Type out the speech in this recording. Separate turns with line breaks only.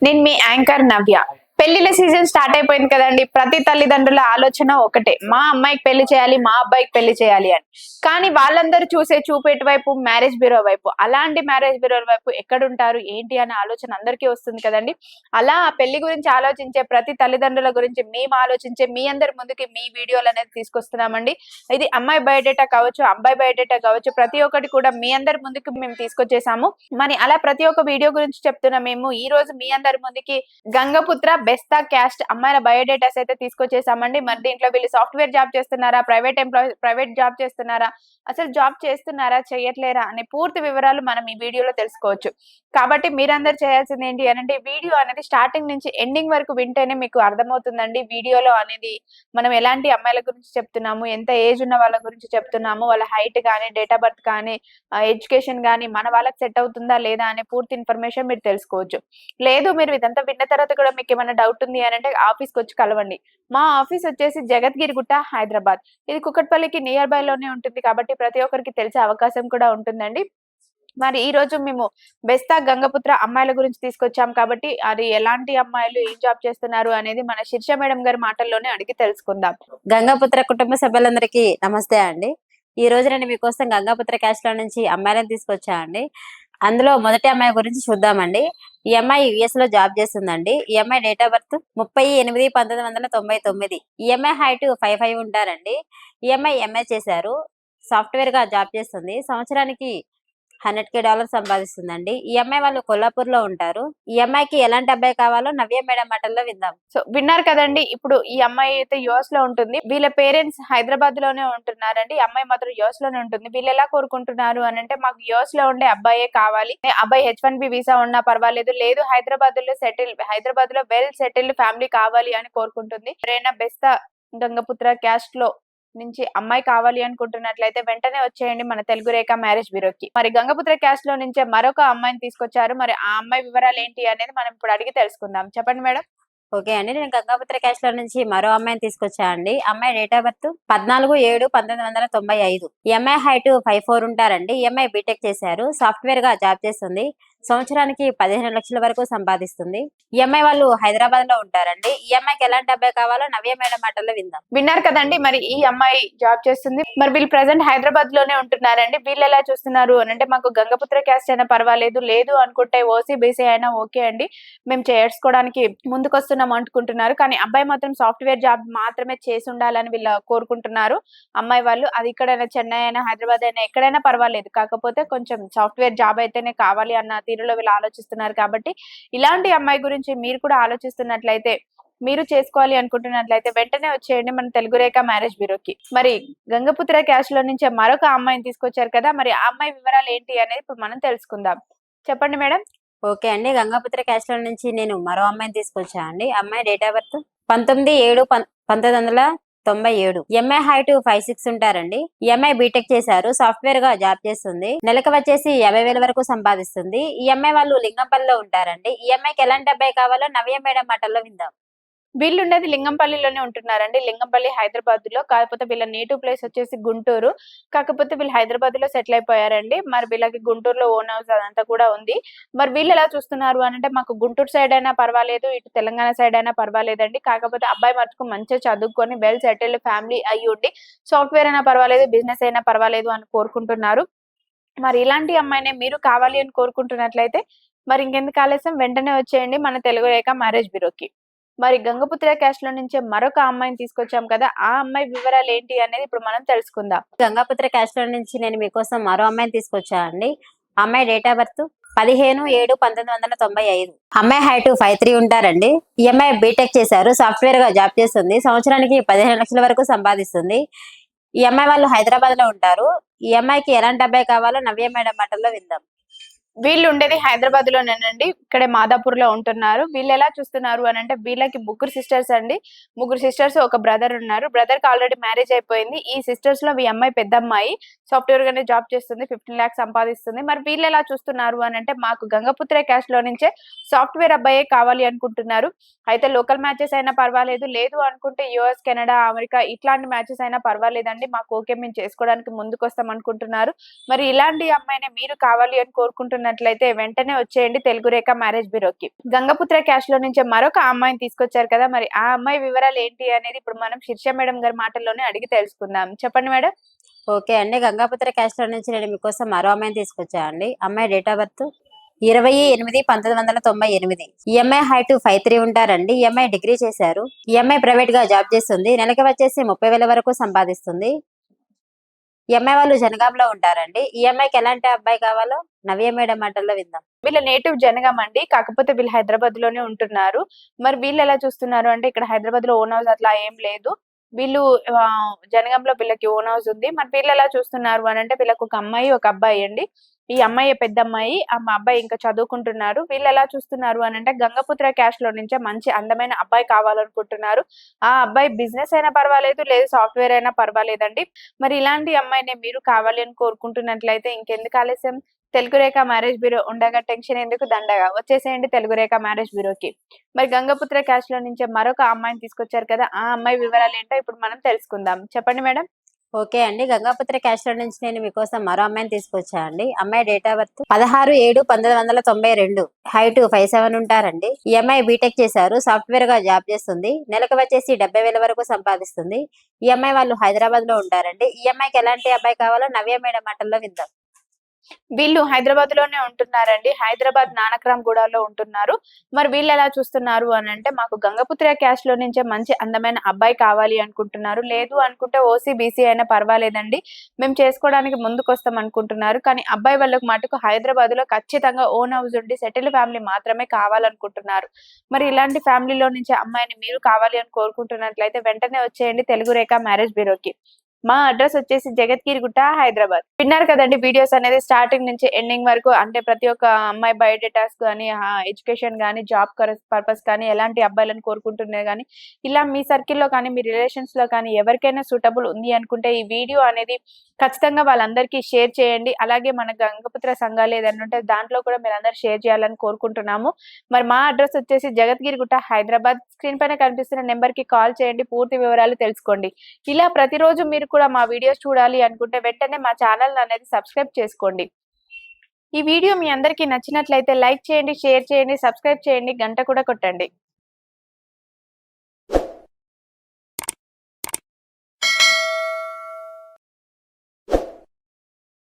నేను మీ యాంకర్ నవ్య. పెళ్లిల season start అయిపోయింది కదండి. ప్రతి తల్లిదండ్రుల ఆలోచన ఒకటే, మా అమ్మాయికి పెళ్లి చేయాలి, మా అబ్బాయికి పెళ్లి చేయాలి అని. కానీ వాళ్ళందరూ చూసే చూపు ఎటువైపు? మ్యారేజ్ బ్యూరో వైపు. అలాంటి మ్యారేజ్ బ్యూరో వైపు ఎక్కడుంటారు ఏంటి అనే ఆలోచన అందరికీ వస్తుంది కదండి. అలా ఆ పెళ్లి గురించి ఆలోచించే ప్రతి తల్లిదండ్రుల గురించి మేము ఆలోచించే మీ అందరి ముందుకి మీ వీడియోలు అనేది తీసుకొస్తున్నామండి. ఇది అమ్మాయి బయోడేటా కావచ్చు, అబ్బాయి బయోడేటా కావచ్చు, ప్రతి ఒక్కటి కూడా మీ అందరి ముందుకు మేము తీసుకొచ్చేసాము. మరి అలా ప్రతి ఒక్క వీడియో గురించి చెప్తున్నా. మేము ఈ రోజు మీ అందరి ముందుకి గంగపుత్ర బెస్తా క్యాస్ట్ అమ్మాయిల బయోడేటాస్ అయితే తీసుకొచ్చేసామండి. మరి దీంట్లో వీళ్ళు సాఫ్ట్వేర్ జాబ్ చేస్తున్నారా, ప్రైవేట్ జాబ్ చేస్తున్నారా, అసలు జాబ్ చేస్తున్నారా చేయట్లేరా అనే పూర్తి వివరాలు మనం ఈ వీడియోలో తెలుసుకోవచ్చు. కాబట్టి మీరందరూ చేయాల్సింది ఏంటి అంటే వీడియో అనేది స్టార్టింగ్ నుంచి ఎండింగ్ వరకు వింటేనే మీకు అర్థమవుతుందండి. వీడియోలో అనేది మనం ఎలాంటి అమ్మాయిల గురించి చెప్తున్నాము, ఎంత ఏజ్ ఉన్న వాళ్ళ గురించి చెప్తున్నాము, వాళ్ళ హైట్ కానీ, డేట్ ఆఫ్ బర్త్ కానీ, ఎడ్యుకేషన్ కానీ మన వాళ్ళకి సెట్ అవుతుందా లేదా అనే పూర్తి ఇన్ఫర్మేషన్ మీరు తెలుసుకోవచ్చు. లేదు మీరు ఇదంతా విన్న తర్వాత కూడా మీకు ఏమైనా డౌట్ ఉంది అని అంటే ఆఫీస్కి వచ్చి కలవండి. మా ఆఫీస్ వచ్చేసి జగద్గిరిగుట్ట, హైదరాబాద్. ఇది కుకట్పల్లికి నియర్ బై లోనే ఉంటుంది కాబట్టి ప్రతి ఒక్కరికి తెలిసే అవకాశం కూడా ఉంటుందండి. మరి ఈ రోజు మేము బెస్తా గంగపుత్ర అమ్మాయిల గురించి తీసుకొచ్చాం కాబట్టి అది ఎలాంటి అమ్మాయిలు ఏం జాబ్ చేస్తున్నారు అనేది మన శిర్ష మేడం గారి మాటల్లోనే అడిగి తెలుసుకుందాం.
గంగాపుత్ర కుటుంబ సభ్యులందరికీ నమస్తే అండి. ఈ రోజు నేను మీకోసం గంగాపుత్ర క్యాస్ట్ లో నుంచి అమ్మాయిలను తీసుకొచ్చా అండి. అందులో మొదటి అమ్మాయి గురించి చూద్దామండి. ఈ అమ్మాయి యుఎస్ లో జాబ్ చేస్తుందండి. ఈ అమ్మాయి డేట్ ఆఫ్ బర్త్ 30/8/1999. ఈ అమ్మాయి హైట్ 5'5" ఉంటారండి. ఈ అమ్మాయి ఎంఏ చేశారు. సాఫ్ట్వేర్ గా జాబ్ చేస్తుంది. సంవత్సరానికి $100K సంపాదిస్తుందండి. ఈ అమ్మాయి వాళ్ళు కొల్లాపూర్ లో ఉంటారు. ఈ అమ్మాయికి ఎలాంటి అబ్బాయి కావాలో నవ్య మేడం మాటల్లో విందాం.
సో విన్నారు కదండి. ఇప్పుడు ఈ అమ్మాయి అయితే యుఎస్ లో ఉంటుంది. వీళ్ళ పేరెంట్స్ హైదరాబాద్ లోనే ఉంటున్నారండి. ఈ అమ్మాయి మాత్రం యుఎస్ లోనే ఉంటుంది. వీళ్ళు ఎలా కోరుకుంటున్నారు అని అంటే మాకు యుఎస్ లో ఉండే అబ్బాయే కావాలి. అబ్బాయి H1B వీసా ఉన్నా పర్వాలేదు, లేదు హైదరాబాద్ లో వెల్ సెటిల్డ్ ఫ్యామిలీ కావాలి అని కోరుకుంటుంది. ఎవరైనా బెస్తా గంగపుత్ర క్యాస్ట్ లో నుంచి అమ్మాయి కావాలి అనుకుంటున్నట్లయితే వెంటనే వచ్చేయండి మన తెలుగు రేఖ మ్యారేజ్ బ్యూరోకి. మరి గంగపుత్ర క్యాస్ట్ లో నుంచే మరొక అమ్మాయిని తీసుకొచ్చారు. మరి ఆ అమ్మాయి వివరాలు ఏంటి అనేది మనం ఇప్పుడు అడిగి తెలుసుకుందాం. చెప్పండి మేడం.
ఓకే అండి, నేను గంగాపుత్ర క్యాస్ట్ లో నుంచి మరో అమ్మాయిని తీసుకొచ్చా అండి. అమ్మాయి డేట్ ఆఫ్ బర్త్ 14/7/1995. ఈ అమ్మాయి హైట్ 5'4" ఉంటారండి. ఈ అమ్మాయి బీటెక్ చేశారు. సాఫ్ట్వేర్ గా జాబ్ చేస్తుంది. సంవత్సరానికి 15 లక్షల వరకు సంపాదిస్తుంది. ఈ అమ్మాయి వాళ్ళు హైదరాబాద్ లో ఉంటారండి. ఈ అమ్మాయికి ఎలాంటి అబ్బాయి కావాలో నవ్య మేడం మాటల్లో విందాం.
విన్నారు కదండి. మరి ఈ అమ్మాయి జాబ్ చేస్తుంది. మరి వీళ్ళు ప్రెసెంట్ హైదరాబాద్ లోనే ఉంటున్నారండి. వీళ్ళు ఎలా చూస్తున్నారు అని అంటే మాకు గంగపుత్ర క్యాస్ట్ అయినా పర్వాలేదు, లేదు అనుకుంటే ఓసీ బీసీ అయినా ఓకే అండి, మేము చేసుకోవడానికి ముందుకొస్తున్నాం అనుకుంటున్నారు. కానీ అబ్బాయి మాత్రం సాఫ్ట్వేర్ జాబ్ మాత్రమే చేసి ఉండాలని వీళ్ళు కోరుకుంటున్నారు. అమ్మాయి వాళ్ళు అది ఇక్కడైనా చెన్నై అయినా హైదరాబాద్ అయినా ఎక్కడైనా పర్వాలేదు, కాకపోతే కొంచెం సాఫ్ట్వేర్ జాబ్ అయితేనే కావాలి అన్న తీరులో వీళ్ళు ఆలోచిస్తున్నారు. కాబట్టి ఇలాంటి అమ్మాయి గురించి మీరు కూడా ఆలోచిస్తున్నట్లయితే, మీరు చేసుకోవాలి అనుకుంటున్నట్లయితే వెంటనే వచ్చేయండి మన తెలుగు రేఖ మ్యారేజ్ బ్యూరోకి. మరి గంగపుత్ర క్యాస్ట్ లో నుంచే మరొక అమ్మాయిని తీసుకొచ్చారు కదా, మరి ఆ అమ్మాయి వివరాలు ఏంటి అనేది ఇప్పుడు మనం తెలుసుకుందాం. చెప్పండి మేడం.
ఓకే అండి, గంగాపుత్ర క్యాస్ట్ లో నుంచి నేను మరో అమ్మాయిని తీసుకొచ్చా అండి. అమ్మాయి డేట్ ఆఫ్ బర్త్ 19/7/1997. ఈ అమ్మాయి హైట్ 5'6" ఉంటారండి. ఈ అమ్మాయి బీటెక్ చేశారు. సాఫ్ట్వేర్ గా జాబ్ చేస్తుంది. నెలకు వచ్చేసి 50,000 వరకు సంపాదిస్తుంది. ఈ అమ్మాయి వాళ్ళు లింగంపల్లిలో ఉంటారండి. ఈ అమ్మాయికి ఎలాంటి అబ్బాయి కావాలో నవ్య మేడం మాటల్లో విందాం.
వీళ్ళు ఉండేది లింగంపల్లిలోనే ఉంటున్నారండి. లింగంపల్లి హైదరాబాద్ లో. కాకపోతే వీళ్ళ నేటివ్ ప్లేస్ వచ్చేసి గుంటూరు. కాకపోతే వీళ్ళు హైదరాబాద్ లో సెటిల్ అయిపోయారండి. మరి వీళ్ళకి గుంటూరులో ఓన్ హౌస్ అదంతా కూడా ఉంది. మరి వీళ్ళు ఎలా చూస్తున్నారు అని అంటే మాకు గుంటూరు సైడ్ అయినా పర్వాలేదు, ఇటు తెలంగాణ సైడ్ అయినా పర్వాలేదండి, కాకపోతే అబ్బాయి మటుకు మంచిగా చదువుకొని వెల్ సెటిల్డ్ ఫ్యామిలీ అయ్యి ఉండి సాఫ్ట్వేర్ అయినా పర్వాలేదు, బిజినెస్ అయినా పర్వాలేదు అని కోరుకుంటున్నారు. మరి ఇలాంటి అమ్మాయినే మీరు కావాలి అని కోరుకుంటున్నట్లయితే మరి ఇంకెందుకు ఆలస్యం, వెంటనే వచ్చేయండి మన తెలుగు రేఖ మ్యారేజ్ బ్యూరోకి. మరి గంగపుత్ర క్యాస్ట్ లో నుంచే మరొక అమ్మాయిని తీసుకొచ్చాం కదా, ఆ అమ్మాయి వివరాలు ఏంటి అనేది ఇప్పుడు మనం తెలుసుకుందాం.
గంగాపుత్ర క్యాస్ట్ లో నుంచి నేను మీకోసం మరో అమ్మాయిని తీసుకొచ్చా అండి. అమ్మాయి డేట్ ఆఫ్ బర్త్ 15/7/1995. అమ్మాయి హైట్ 5'3" ఉంటారండి. ఈ అమ్మాయి బీటెక్ చేశారు. సాఫ్ట్వేర్ గా జాబ్ చేస్తుంది. సంవత్సరానికి 15 లక్షల వరకు సంపాదిస్తుంది. ఈ అమ్మాయి వాళ్ళు హైదరాబాద్ లో ఉంటారు. ఈ అమ్మాయికి ఎలాంటి అబ్బాయి కావాలో నవ్య మేడం మాటల్లో విందాం.
వీళ్ళు ఉండేది హైదరాబాద్ లోనేనండి. ఇక్కడే మాదాపూర్ లో ఉంటున్నారు. వీళ్ళు ఎలా చూస్తున్నారు అని అంటే వీళ్ళకి ముగ్గురు సిస్టర్స్ అండి. ముగ్గురు సిస్టర్స్, ఒక బ్రదర్ ఉన్నారు. బ్రదర్ కి ఆల్రెడీ మ్యారేజ్ అయిపోయింది. ఈ సిస్టర్స్ లో ఈ అమ్మాయి పెద్ద అమ్మాయి సాఫ్ట్వేర్ గానే జాబ్ చేస్తుంది. 15 lakhs సంపాదిస్తుంది. మరి వీళ్ళు ఎలా చూస్తున్నారు అని అంటే మాకు గంగపుత్ర క్యాస్ట్ లో నుంచే సాఫ్ట్వేర్ అబ్బాయే కావాలి అనుకుంటున్నారు. అయితే లోకల్ మ్యాచెస్ అయినా పర్వాలేదు, లేదు అనుకుంటే యుఎస్, కెనడా, అమెరికా ఇట్లాంటి మ్యాచెస్ అయినా పర్వాలేదండి, మాకు ఓకే మేము చేసుకోవడానికి ముందుకు వస్తాం అనుకుంటున్నారు. మరి ఇలాంటి అమ్మాయినే మీరు కావాలి అని కోరుకుంటున్నారు కోరుకుంటున్నట్లయితే వెంటనే వచ్చేయండి తెలుగు రేఖ మ్యారేజ్ బ్యూరోకి. గంగపుత్ర క్యాష్ లో నుంచి మరొక అమ్మాయిని తీసుకొచ్చారు కదా, మరి ఆ అమ్మాయి వివరాలు ఏంటి అనేది ఇప్పుడు మనం శిర్ష మేడం గారి మాటల్లోనే అడిగి తెలుసుకుందాం. చెప్పండి మేడం.
ఓకే అండి. గంగాపుత్ర క్యాస్ట్ లో నుంచి నేను మీకోసం మరో అమ్మాయిని తీసుకొచ్చా అండి. అమ్మాయి డేట్ ఆఫ్ బర్త్ 28/1998. ఈ అమ్మాయి హైట్ 5'3" ఉంటారండి. ఈ అమ్మాయి డిగ్రీ చేశారు. ఈ అమ్మాయి ప్రైవేట్ గా జాబ్ చేస్తుంది. నెలకి వచ్చేసి 30,000 వరకు సంపాదిస్తుంది. ఈ అమ్మాయి వాళ్ళు జనగాంలో ఉంటారండి. ఈ అమ్మాయికి ఎలాంటి అబ్బాయి కావాలో నవ్య మేడం మాటల్లో విందాం.
వీళ్ళ నేటివ్ జనగాం అండి, కాకపోతే వీళ్ళు హైదరాబాద్ లోనే ఉంటున్నారు. మరి వీళ్ళు ఎలా చూస్తున్నారు అంటే, ఇక్కడ హైదరాబాద్ లో ఓన్ హౌస్ అట్లా ఏం లేదు. వీళ్ళు జనగాంలో వీళ్ళకి ఓన్ హౌస్ ఉంది. మరి వీళ్ళు ఎలా చూస్తున్నారు అని అంటే, వీళ్ళకి ఒక అమ్మాయి ఒక అబ్బాయి అండి. ఈ అమ్మాయి పెద్ద అమ్మాయి, మా అబ్బాయి ఇంకా చదువుకుంటున్నారు. వీళ్ళు ఎలా చూస్తున్నారు అని అంటే, గంగపుత్ర క్యాష్ లో నుంచే మంచి అందమైన అబ్బాయి కావాలనుకుంటున్నారు. ఆ అబ్బాయి బిజినెస్ అయినా పర్వాలేదు, లేదు సాఫ్ట్వేర్ అయినా పర్వాలేదండి. మరి ఇలాంటి అమ్మాయిని మీరు కావాలి అని కోరుకుంటున్నట్లయితే ఇంకెందుకు ఆలస్యం, తెలుగు రేఖ మ్యారేజ్ బ్యూరో ఉండగా టెన్షన్ ఎందుకు దండగా, వచ్చేసేయండి తెలుగు రేఖ మ్యారేజ్ బ్యూరోకి. మరి గంగపుత్ర క్యాష్ లో నుంచి మరొక అమ్మాయిని తీసుకొచ్చారు కదా, ఆ అమ్మాయి వివరాలు ఏంటో ఇప్పుడు మనం తెలుసుకుందాం. చెప్పండి మేడం.
ఓకే అండి. గంగాపుత్ర క్యాస్ట్ లో నుంచి నేను మీకోసం మరో అమ్మాయిని తీసుకొచ్చా అండి. అమ్మాయి డేట్ ఆఫ్ బర్త్ 16/7/1992. హైట్ 5'7" ఉంటారండి. ఈ అమ్మాయి బీటెక్ చేశారు. సాఫ్ట్వేర్ గా జాబ్ చేస్తుంది. నెలకు వచ్చేసి 70,000 వరకు సంపాదిస్తుంది. ఈ అమ్మాయి వాళ్ళు హైదరాబాద్ లో ఉంటారండి. ఈ అమ్మాయికి ఎలాంటి అబ్బాయి కావాలో నవ్య మేడం మాటల్లో విందాం.
వీళ్ళు హైదరాబాద్ లోనే ఉంటున్నారండి. హైదరాబాద్ నానక్రామ్ గూడలో ఉంటున్నారు. మరి వీళ్ళు ఎలా చూస్తున్నారు అని అంటే, మాకు గంగపుత్ర క్యాస్ట్ లో నుంచే మంచి అందమైన అబ్బాయి కావాలి అనుకుంటున్నారు. లేదు అనుకుంటే ఓసీ బీసీ అయినా పర్వాలేదండి, మేము చేసుకోవడానికి ముందుకొస్తాం అనుకుంటున్నారు. కానీ అబ్బాయి వాళ్ళకు మటుకు హైదరాబాద్ లో ఖచ్చితంగా ఓన్ హౌస్ ఉండి సెటిల్ ఫ్యామిలీ మాత్రమే కావాలనుకుంటున్నారు. మరి ఇలాంటి ఫ్యామిలీలో నుంచి అమ్మాయిని మీరు కావాలి అని కోరుకుంటున్నట్లయితే వెంటనే వచ్చేయండి తెలుగు రేఖ మ్యారేజ్ బ్యూరోకి. మా అడ్రస్ వచ్చేసి జగత్గిరిగుట్ట, హైదరాబాద్. విన్నారు కదండి వీడియోస్ అనేది స్టార్టింగ్ నుంచి ఎండింగ్ వరకు. అంటే ప్రతి ఒక్క అమ్మాయి బయోడేటాస్ కానీ, ఎడ్యుకేషన్ కానీ, జాబ్ పర్పస్ కానీ, ఎలాంటి అబ్బాయిలను కోరుకుంటున్నారు కానీ, ఇలా మీ సర్కిల్లో కానీ, మీ రిలేషన్స్ లో కానీ ఎవరికైనా సూటబుల్ ఉంది అనుకుంటే ఈ వీడియో అనేది ఖచ్చితంగా వాళ్ళందరికీ షేర్ చేయండి. అలాగే మన గంగపుత్ర సంఘాలు ఏదైనా ఉంటే దాంట్లో కూడా మీరు అందరు షేర్ చేయాలని కోరుకుంటున్నాము. మరి మా అడ్రస్ వచ్చేసి జగత్గిరిగుట్ట, హైదరాబాద్. స్క్రీన్ పైన కనిపిస్తున్న నెంబర్ కి కాల్ చేయండి, పూర్తి వివరాలు తెలుసుకోండి. ఇలా ప్రతిరోజు మీరు కూడా మా వీడియోస్ చూడాలి అనుకుంటే వెంటనే మా ఛానల్ అనేది సబ్స్క్రైబ్ చేసుకోండి. ఈ వీడియో మీ అందరికీ నచ్చినట్లయితే లైక్ చేయండి, షేర్ చేయండి, సబ్స్క్రైబ్ చేయండి, గంట కూడా కొట్టండి.